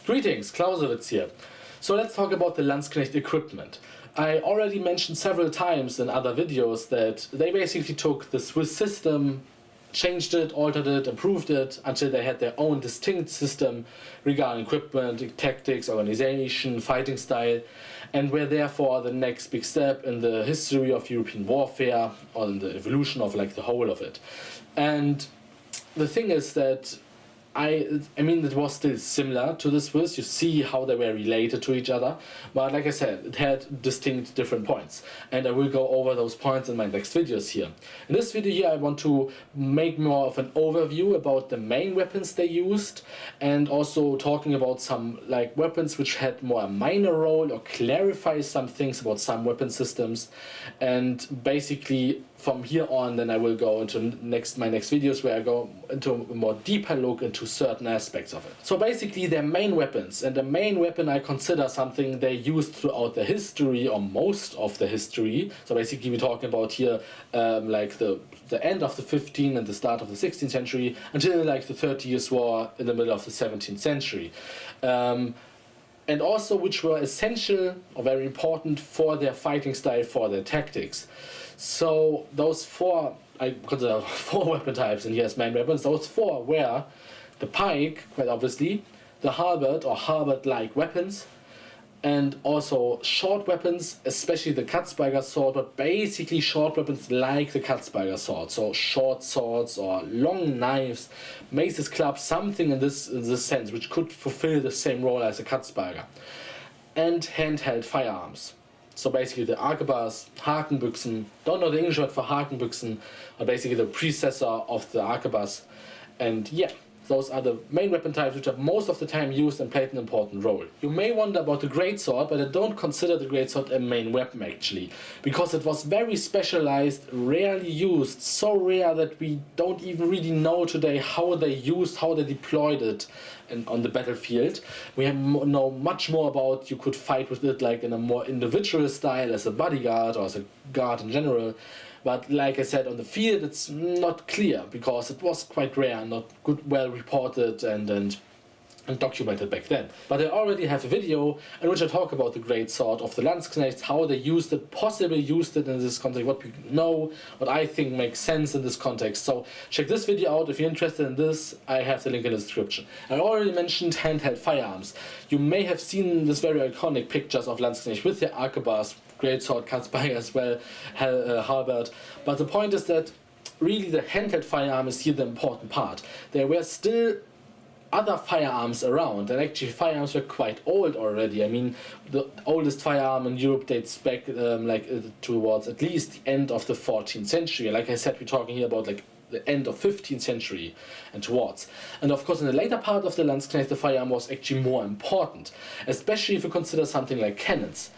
Greetings, Clausewitz here. So let's talk about the Landsknecht equipment. I already mentioned several times in other videos that they basically took the Swiss system, changed it, altered it, improved it until they had their own distinct system regarding equipment, tactics, organization, fighting style, and were therefore the next big step in the history of European warfare or in the evolution of like the whole of it. And the thing is that I mean, it was still similar to the Swiss. You see how they were related to each other, but like I said, it had distinct different points, and I will go over those points in my next videos here. In this video here, I want to make more of an overview about the main weapons they used, and also talking about some like weapons which had more a minor role or clarify some things about some weapon systems, and basically from here on, then I will go into my next videos where I go into a more deeper look into certain aspects of it. So basically their main weapons, and the main weapon I consider something they used throughout the history or most of the history. So basically we're talking about here like the end of the 15th and the start of the 16th century until like the 30 Years' War in the middle of the 17th century. And also which were essential or very important for their fighting style, for their tactics. So those four, I consider four weapon types, and here's main weapons. Those four were the pike, quite obviously, the halberd or halberd-like weapons, and also short weapons, especially the Katzberger sword, but basically short weapons like the Katzberger sword. So short swords or long knives, maces, clubs, something in this sense, which could fulfill the same role as a Katzberger. And handheld firearms. So basically the Arquebus, Hakenbüchsen, don't know the English word for Hakenbüchsen, are basically the predecessor of the Arquebus. And yeah, those are the main weapon types which are most of the time used and played an important role. You may wonder about the greatsword, but I don't consider the greatsword a main weapon actually, because it was very specialized, rarely used, so rare that we don't even really know today how they deployed it on the battlefield. We know much more about you could fight with it like in a more individual style as a bodyguard or as a guard in general. But like I said, on the field it's not clear because it was quite rare, not well reported and documented back then. But I already have a video in which I talk about the great sword of the Landsknechts, how they used it, possibly used it in this context, what we know, what I think makes sense in this context. So check this video out if you're interested in this. I have the link in the description. I already mentioned handheld firearms. You may have seen this very iconic pictures of Landsknecht with the Arquebus, greatsword, Katzberger as well, halberd. But the point is that really the handheld firearm is here the important part. There were still other firearms around, and actually firearms were quite old already. I mean, the oldest firearm in Europe dates back towards at least the end of the 14th century. Like I said, we're talking here about like the end of 15th century and towards. And of course in the later part of the Landsknecht the firearm was actually more important, especially if you consider something like cannons.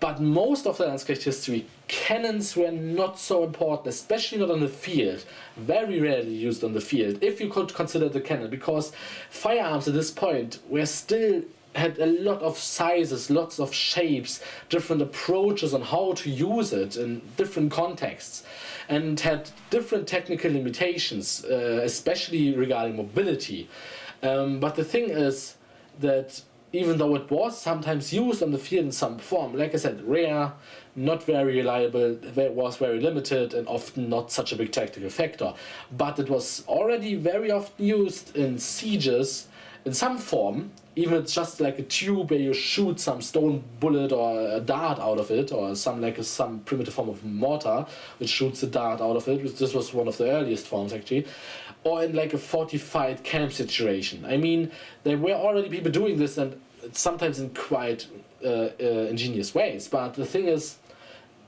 But most of the Landsknecht history, cannons were not so important, especially not on the field. Very rarely used on the field, if you could consider the cannon, because firearms at this point were still had a lot of sizes, lots of shapes, different approaches on how to use it in different contexts, and had different technical limitations, especially regarding mobility. But the thing is that even though it was sometimes used on the field in some form, like I said, rare, not very reliable, it was very limited and often not such a big tactical factor. But it was already very often used in sieges in some form, even it's just like a tube where you shoot some stone bullet or a dart out of it, or some primitive form of mortar which shoots a dart out of it. This was one of the earliest forms actually. Or in like a fortified camp situation. I mean, there were already people doing this, and sometimes in quite ingenious ways. But the thing is,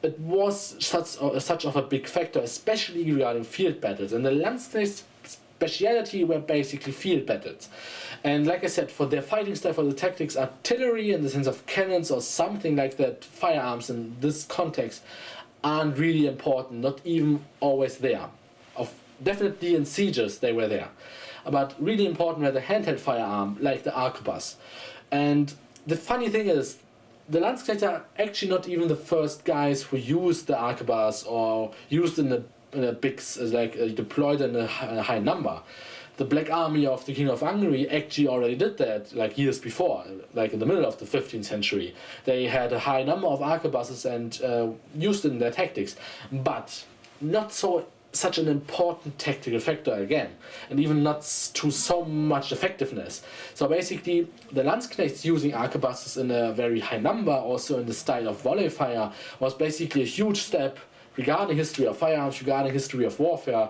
it was such of a big factor, especially regarding field battles. And the Landsknecht's speciality were basically field battles. And like I said, for their fighting style, for the tactics, artillery in the sense of cannons or something like that, firearms in this context, aren't really important, not even always there. Definitely in sieges they were there, but really important were the handheld firearm like the Arquebus. And the funny thing is, the Landsknechts are actually not even the first guys who used the Arquebus or used in a big, deployed in a high number. the Black Army of the King of Hungary actually already did that like years before, like in the middle of the 15th century. They had a high number of arquebuses and used it in their tactics, but not such an important tactical factor again, and even not to so much effectiveness. So basically, the Landsknechts using arquebuses in a very high number, also in the style of volley fire, was basically a huge step regarding history of firearms, regarding history of warfare,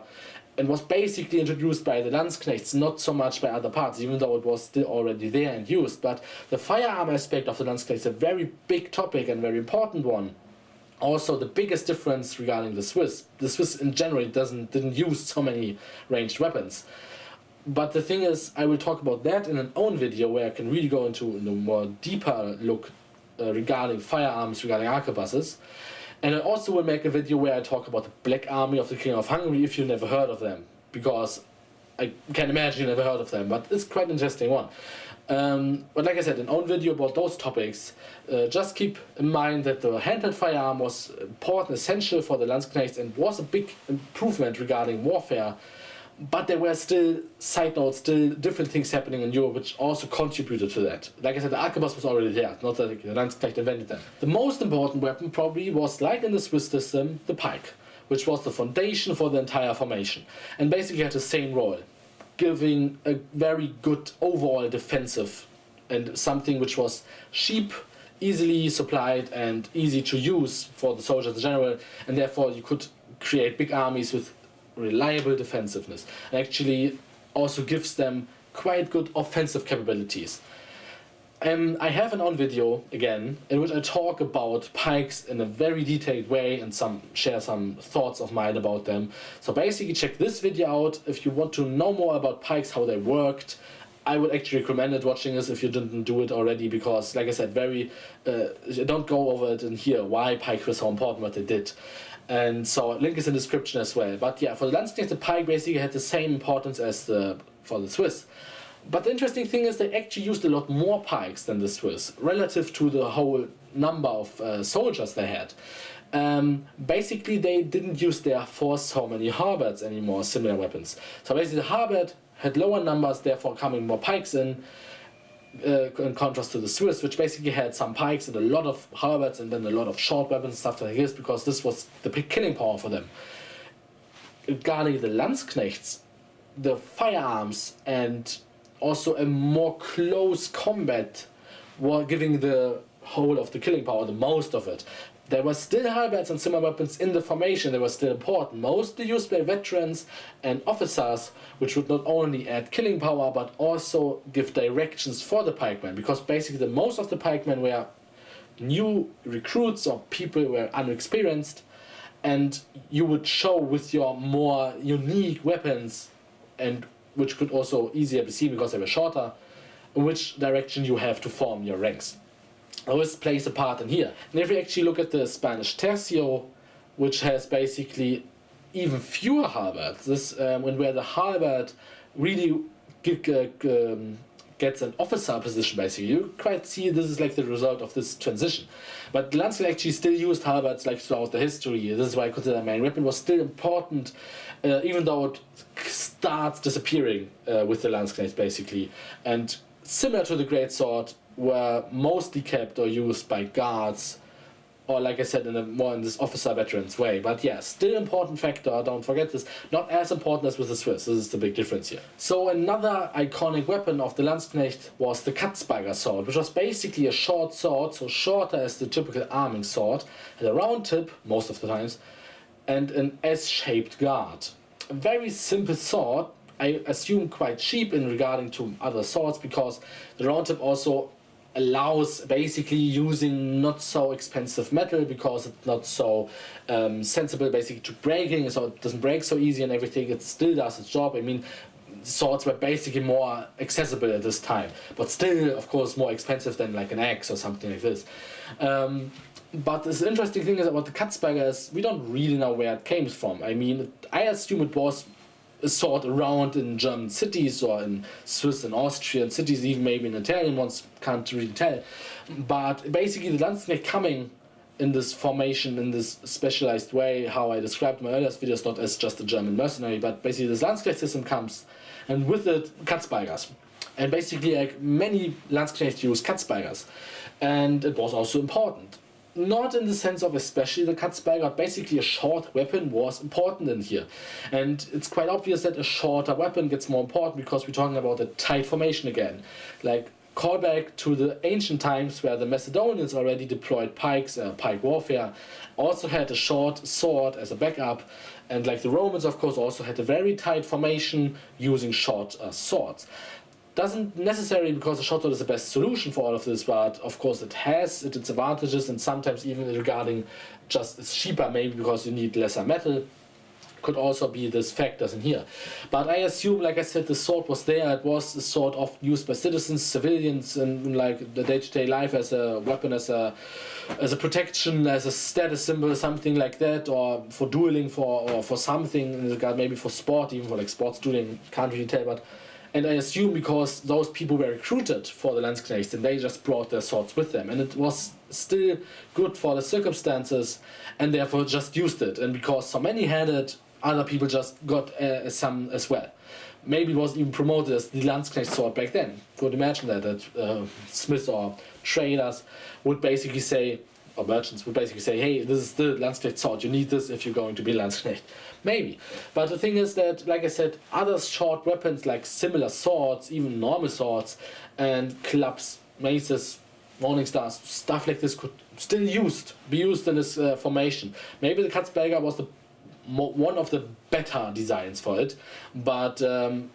and was basically introduced by the Landsknechts, not so much by other parts, even though it was still already there and used. But the firearm aspect of the Landsknechts is a very big topic and very important one. Also, the biggest difference regarding the Swiss in general didn't use so many ranged weapons. But the thing is, I will talk about that in an own video where I can really go into a more deeper look regarding firearms, regarding arquebuses. And I also will make a video where I talk about the Black Army of the King of Hungary if you never heard of them, because I can imagine you never heard of them, but it's quite an interesting one. But like I said, an own video about those topics. Just keep in mind that the handheld firearm was important, essential for the Landsknechts, and was a big improvement regarding warfare. But there were still side notes, still different things happening in Europe which also contributed to that. Like I said, the arquebus was already there, not that the Landsknecht invented them. The most important weapon probably was, like in the Swiss system, the pike, which was the foundation for the entire formation, and basically had the same role, giving a very good overall defensive and something which was cheap, easily supplied and easy to use for the soldiers in general, and therefore you could create big armies with reliable defensiveness, and actually also gives them quite good offensive capabilities. I have an own video again in which I talk about pikes in a very detailed way and share some thoughts of mine about them. So basically check this video out if you want to know more about pikes, how they worked. I would actually recommend it, watching this if you didn't do it already, because like I said, don't go over it in here why pike was so important, what they did. And so link is in the description as well. But yeah, for the Landsknecht, the pike basically had the same importance as for the Swiss. But the interesting thing is they actually used a lot more pikes than the Swiss, relative to the whole number of soldiers they had. Basically, they didn't use therefore so many halberds anymore, similar weapons. So basically the halberd had lower numbers, therefore coming more pikes in contrast to the Swiss, which basically had some pikes and a lot of halberds and then a lot of short weapons and stuff like this, because this was the big killing power for them. Regarding the Landsknechts, the firearms and also a more close combat were giving the whole of the killing power, the most of it. There were still halberds and similar weapons in the formation, they were still important, mostly used by veterans and officers, which would not only add killing power but also give directions for the pikemen, because basically most of the pikemen were new recruits or people who were unexperienced, and you would show with your more unique weapons, and which could also easier be seen because they were shorter, in which direction you have to form your ranks. This plays a part in here. And if we actually look at the Spanish tercio, which has basically even fewer halberds, where the halberd really gets an officer position, basically. You quite see this is like the result of this transition. But the Landsknecht actually still used halberds like throughout the history. This is why I consider the main weapon was still important, even though it starts disappearing with the Landsknecht, basically. And similar to the Great Sword, were mostly kept or used by guards, or like I said, more in this officer veterans way. But yeah, still important factor, don't forget this. Not as important as with the Swiss, this is the big difference here. So another iconic weapon of the Landsknecht was the Katzberger sword, which was basically a short sword, so shorter as the typical arming sword, had a round tip, most of the times, and an S-shaped guard. A very simple sword, I assume quite cheap in regarding to other swords, because the round tip also allows basically using not so expensive metal, because it's not so sensible basically to breaking, so it doesn't break so easy and everything. It still does its job. I mean, swords were basically more accessible at this time, but still of course more expensive than like an axe or something like this. But the interesting thing is about the Katzberger is we don't really know where it came from. I mean, I assume it was a sword around in German cities or in Swiss and Austrian cities, even maybe in Italian ones, can't really tell. But basically the Landsknecht coming in this formation, in this specialized way, how I described in my earlier videos, not as just a German mercenary, but basically this Landsknecht system comes, and with it, Katzbalgers. And basically, like, many Landsknechts use Katzbalgers. And it was also important. Not in the sense of especially the Katzbalger, but basically a short weapon was important in here. And it's quite obvious that a shorter weapon gets more important because we're talking about a tight formation again. Like, callback to the ancient times where the Macedonians already deployed pikes, pike warfare, also had a short sword as a backup, and like the Romans, of course, also had a very tight formation using short swords. Doesn't necessarily because the short sword is the best solution for all of this, but of course it has its advantages, and sometimes even regarding just it's cheaper, maybe because you need lesser metal. Could also be this factors in here. But I assume, like I said, the sword was there. It was a sword often used by citizens, civilians, in like the day-to-day life as a weapon, as a protection, as a status symbol, something like that, or for dueling, or for something in regard, maybe for sport, even for like sports dueling. Can't really tell, but. And I assume because those people were recruited for the Landsknechts and they just brought their swords with them, and it was still good for the circumstances, and therefore just used it. And because so many had it, other people just got some as well. Maybe it wasn't even promoted as the Landsknecht sword back then. Could imagine that smiths or traders would basically say, or merchants would basically say, hey, this is the Landsknecht sword, you need this if you're going to be Landsknecht. Maybe. But the thing is that, like I said, other short weapons like similar swords, even normal swords, and clubs, maces, morning stars, stuff like this could still be used in this formation. Maybe the Katzbalger was one of the better designs for it, but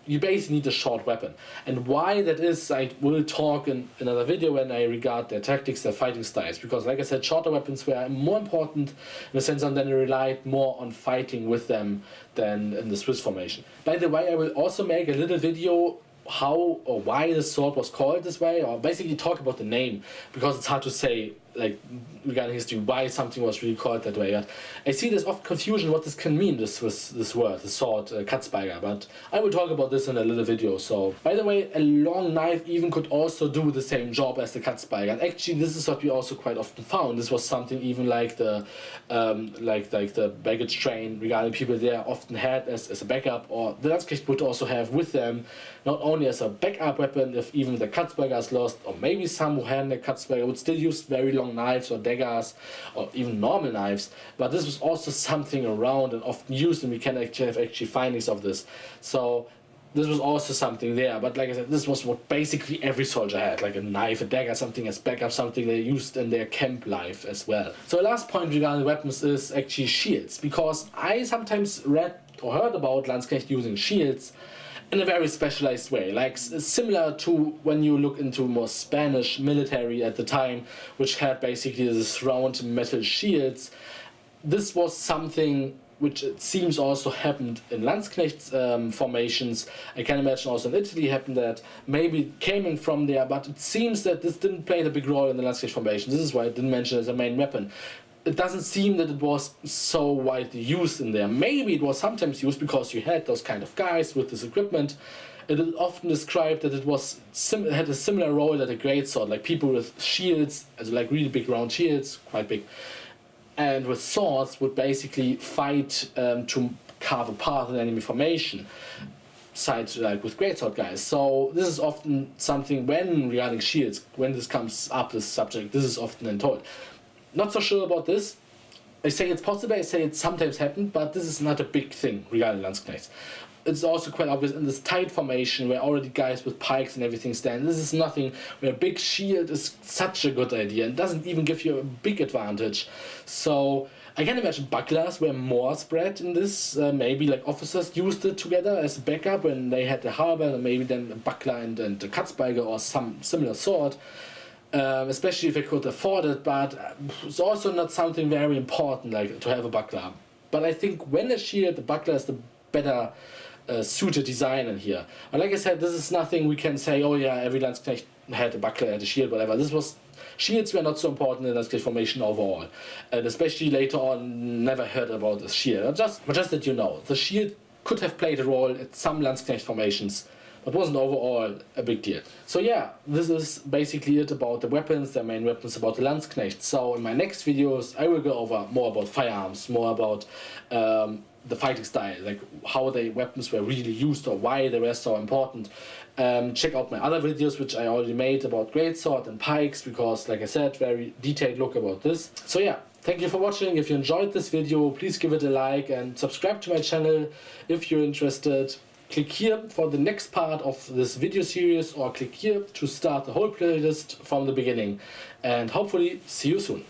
you basically need a short weapon. And why that is, I will talk in another video when I regard their tactics, their fighting styles, because like I said, shorter weapons were more important in the sense that they relied more on fighting with them than in the Swiss formation. By the way, I will also make a little video how or why the sword was called this way, or basically talk about the name, because it's hard to say, like, regarding history, why something was really called that way. But I see there's often confusion what this can mean, this word, the sword, Katzbalger, but I will talk about this in a little video. So, by the way, a long knife even could also do the same job as the Katzbalger. And actually, this is what we also quite often found. This was something even like the like the baggage train regarding people there often had as a backup, or the Landsknecht would also have with them, not only as a backup weapon if even the Katzbalger is lost, or maybe some who had the Katzbalger would still use very long knives or daggers or even normal knives, but this was also something around and often used, and we can actually have findings of this. So this was also something there, but like I said, this was what basically every soldier had, like a knife, a dagger, something as backup, something they used in their camp life as well. So the last point regarding weapons is actually shields, because I sometimes read or heard about Landsknecht using shields in a very specialized way, like similar to when you look into more Spanish military at the time, which had basically this round metal shields. This was something which it seems also happened in Landsknecht formations. I can imagine also in Italy happened that, maybe came from there, but it seems that this didn't play a big role in the Landsknecht formation. This is why I didn't mention it as a main weapon. It doesn't seem that it was so widely used in there. Maybe it was sometimes used because you had those kind of guys with this equipment. It is often described that it was had a similar role that a greatsword, like people with shields, like really big round shields, quite big, and with swords would basically fight to carve apart an enemy formation, side like with greatsword guys. So this is often something when regarding shields, when this comes up, this subject, this is often told. Not so sure about this. I say it's possible, I say it sometimes happened, but this is not a big thing regarding Landsknechts. It's also quite obvious in this tight formation where already guys with pikes and everything stand. This is nothing where a big shield is such a good idea and doesn't even give you a big advantage. So I can imagine bucklers were more spread in this. Maybe like officers used it together as a backup when they had the halberd, and maybe then a buckler and a Katzbalger or some similar sword. Especially if I could afford it, but it's also not something very important, like to have a buckler. But I think when a shield, the buckler is the better suited design in here. But like I said, this is nothing we can say, oh yeah, every Landsknecht had a buckler, had a shield, whatever. Shields were not so important in Landsknecht formation overall. And especially later on, never heard about the shield. But just that you know, the shield could have played a role at some Landsknecht formations, but wasn't overall a big deal. So yeah, this is basically it about the weapons, the main weapons about the Landsknecht. So in my next videos I will go over more about firearms, more about the fighting style, like how the weapons were really used or why they were so important. Check out my other videos which I already made about greatsword and pikes, because like I said, very detailed look about this. So yeah, thank you for watching. If you enjoyed this video, please give it a like and subscribe to my channel if you're interested. Click here for the next part of this video series, or click here to start the whole playlist from the beginning, and hopefully see you soon.